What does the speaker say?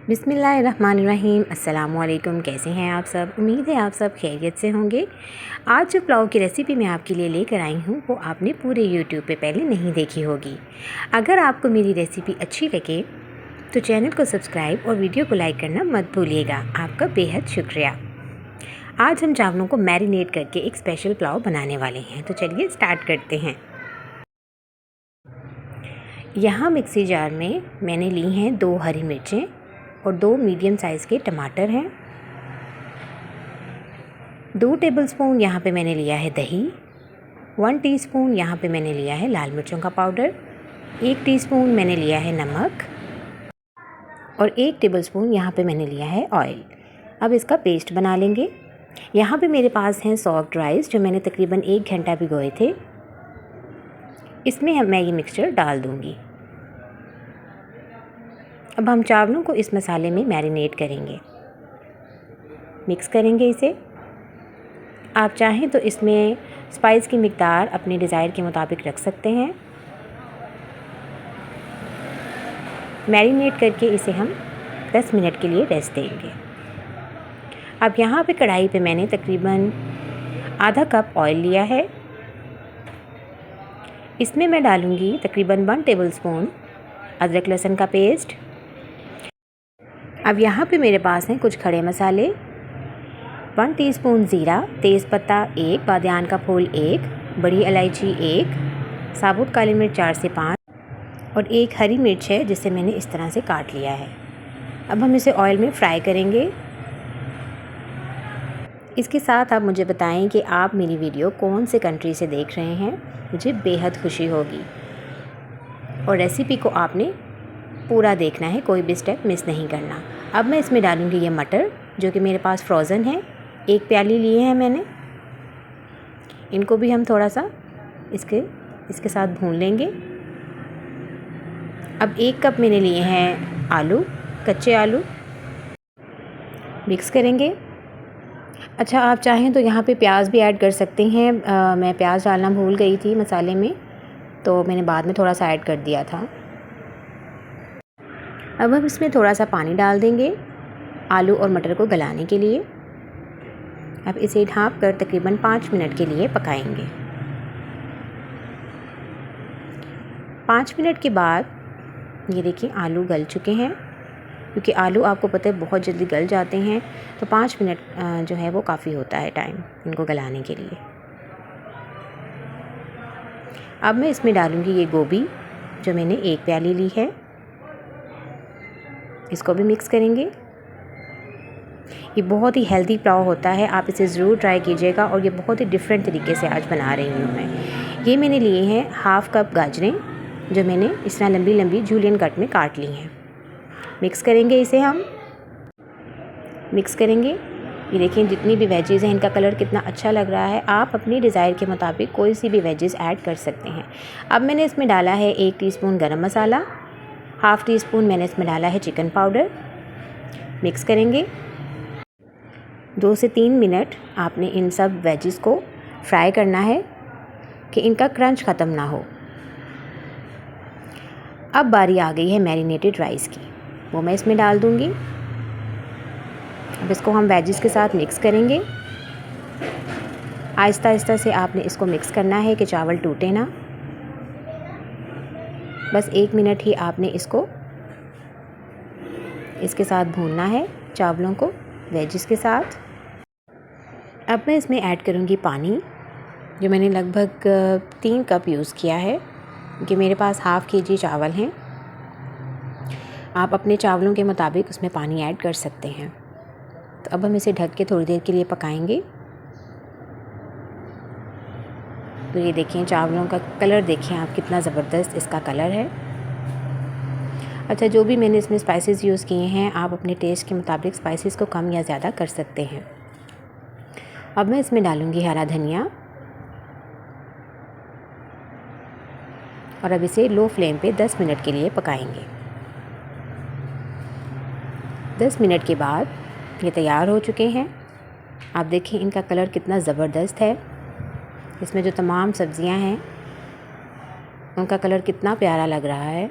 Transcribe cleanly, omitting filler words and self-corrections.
बिस्मिल्लाहिर्रहमानिर्रहीम। अस्सलामुअलैकुम। कैसे हैं आप सब? उम्मीद है आप सब खैरियत से होंगे। आज जो पुलाव की रेसिपी मैं आपके लिए लेकर आई हूँ वो आपने पूरे यूट्यूब पे पहले नहीं देखी होगी। अगर आपको मेरी रेसिपी अच्छी लगे तो चैनल को सब्सक्राइब और वीडियो को लाइक करना मत भूलिएगा। आपका बेहद शुक्रिया। आज हम चावलों को मैरिनेट करके एक स्पेशल पुलाव बनाने वाले हैं, तो चलिए स्टार्ट करते हैं। यहाँ मिक्सी जार में मैंने ली हैं 2 हरी मिर्चें और 2 मीडियम साइज़ के टमाटर हैं। 2 टेबलस्पून यहाँ पे मैंने लिया है दही। 1 टीस्पून यहाँ पे मैंने लिया है लाल मिर्चों का पाउडर। 1 टीस्पून मैंने लिया है नमक और 1 टेबलस्पून यहाँ पे मैंने लिया है ऑयल। अब इसका पेस्ट बना लेंगे। यहाँ पे मेरे पास हैं सॉफ्ट राइस जो मैंने तकरीबन 1 घंटा भिगोए थे। इसमें मैं ये मिक्सचर डाल दूँगी। अब हम चावलों को इस मसाले में मैरिनेट करेंगे, मिक्स करेंगे इसे। आप चाहें तो इसमें स्पाइस की मिक़दार अपने डिज़ायर के मुताबिक रख सकते हैं। मैरिनेट करके इसे हम 10 मिनट के लिए रेस्ट देंगे। अब यहाँ पे कढ़ाई पे मैंने तकरीबन आधा कप ऑयल लिया है। इसमें मैं डालूँगी तकरीबन 1 टेबलस्पून अदरक लहसुन का पेस्ट। अब यहाँ पे मेरे पास हैं कुछ खड़े मसाले, 1 टीस्पून ज़ीरा, तेज़पत्ता 1, बादियान का फूल 1, बड़ी इलायची 1, साबुत काली मिर्च 4 से 5 और 1 हरी मिर्च है जिसे मैंने इस तरह से काट लिया है। अब हम इसे ऑयल में फ्राई करेंगे। इसके साथ आप मुझे बताएं कि आप मेरी वीडियो कौन से कंट्री से देख रहे हैं, मुझे बेहद खुशी होगी। और रेसिपी को आपने पूरा देखना है, कोई भी स्टेप मिस नहीं करना। अब मैं इसमें डालूँगी ये मटर जो कि मेरे पास फ्रोज़न है। 1 प्याली लिए हैं मैंने। इनको भी हम थोड़ा सा इसके साथ भून लेंगे। अब 1 कप मैंने लिए हैं आलू, कच्चे आलू, मिक्स करेंगे। अच्छा, आप चाहें तो यहाँ पे प्याज भी ऐड कर सकते हैं। मैं प्याज डालना भूल गई थी मसाले में, तो मैंने बाद में थोड़ा सा ऐड कर दिया था। अब हम इसमें थोड़ा सा पानी डाल देंगे आलू और मटर को गलाने के लिए। अब इसे ढाँप कर तकरीबन 5 मिनट के लिए पकाएंगे। 5 मिनट के बाद ये देखिए आलू गल चुके हैं, क्योंकि आलू आपको पता है बहुत जल्दी गल जाते हैं, तो 5 मिनट जो है वो काफ़ी होता है टाइम इनको गलाने के लिए। अब मैं इसमें डालूँगी ये गोभी जो मैंने 1 प्याली ली है। इसको भी मिक्स करेंगे। ये बहुत ही हेल्दी पुलाव होता है, आप इसे ज़रूर ट्राई कीजिएगा। और ये बहुत ही डिफरेंट तरीके से आज बना रही हूँ मैं। ये मैंने लिए हैं 1/2 कप गाजरें जो मैंने इस तरह लंबी लंबी जूलियन कट में काट ली हैं। मिक्स करेंगे इसे हम, मिक्स करेंगे। ये देखिए जितनी भी वेजेस हैं इनका कलर कितना अच्छा लग रहा है। आप अपनी डिज़ायर के मुताबिक कोई सी भी वेजेस ऐड कर सकते हैं। अब मैंने इसमें डाला है 1 टीस्पून गरम मसाला, 1/2 टीस्पून मैंने इसमें डाला है चिकन पाउडर। मिक्स करेंगे। 2 से 3 मिनट आपने इन सब वेजेस को फ्राई करना है कि इनका क्रंच ख़त्म ना हो। अब बारी आ गई है मैरिनेटेड राइस की, वो मैं इसमें डाल दूँगी। अब इसको हम वेजेस के साथ मिक्स करेंगे। आहिस्ता आहिस्ता से आपने इसको मिक्स करना है कि चावल टूटे ना। बस 1 मिनट ही आपने इसके साथ भूनना है, चावलों को वेजेस के साथ। अब मैं इसमें ऐड करूँगी पानी जो मैंने लगभग 3 कप यूज़ किया है, क्योंकि मेरे पास 1/2 kg चावल हैं। आप अपने चावलों के मुताबिक उसमें पानी ऐड कर सकते हैं। तो अब हम इसे ढक के थोड़ी देर के लिए पकाएंगे। तो ये देखें चावलों का कलर देखें आप, कितना ज़बरदस्त इसका कलर है। अच्छा, जो भी मैंने इसमें स्पाइसेस यूज़ किए हैं आप अपने टेस्ट के मुताबिक स्पाइसेस को कम या ज़्यादा कर सकते हैं। अब मैं इसमें डालूँगी हरा धनिया और अब इसे लो फ्लेम पे 10 मिनट के लिए पकाएंगे। 10 मिनट के बाद ये तैयार हो चुके हैं। आप देखिए इनका कलर कितना ज़बरदस्त है। इसमें जो तमाम सब्ज़ियां हैं उनका कलर कितना प्यारा लग रहा है।